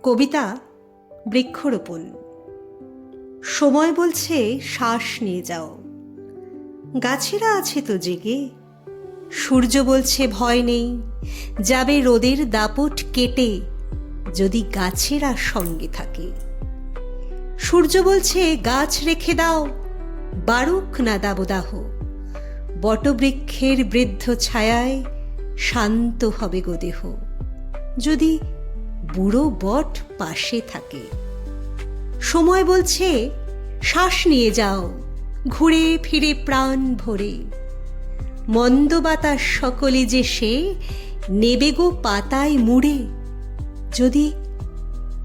কবিতা বৃক্ষরোপণ। সময় বলছে শ্বাস নিয়ে যাও, গাছেরা আছে তো জেগে। সূর্য বলছে ভয় নেই, যাবে রোদের দাপট কেটে, যদি গাছেরা সঙ্গে থাকে। সূর্য বলছে গাছ রেখে দাও, বারুক না দাবদাহ। বটবৃক্ষের বৃদ্ধ ছায়ায় শান্ত হবে গো দেহ, যদি বুড়ো বট পাশে থাকে। সময় বলছে শ্বাস নিয়ে যাও, ঘুরে ফিরে প্রাণ ভরে। মন্দ বাতাস সকলে যে সে নেবে গো পাতায় মুড়ে, যদি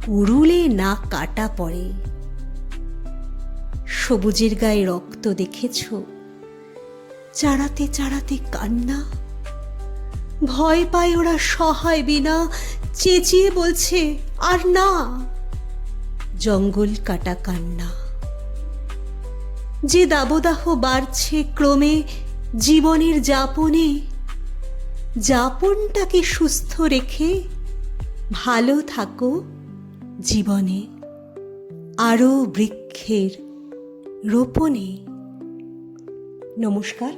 উড়ুলে না কাটা পড়ে। সবুজের গায়ে রক্ত দেখেছ, চারাতে চারাতে কান্না। ভয় পায় ওরা সহায় বিনা, চেঁচিয়ে বলছে আর না। জঙ্গল কাটা কান্না, যে দাবদাহ বাড়ছে ক্রমে জীবনের যাপনে। যাপনটাকে সুস্থ রেখে ভালো থাকো জীবনে, আরও বৃক্ষের রোপণে। নমস্কার।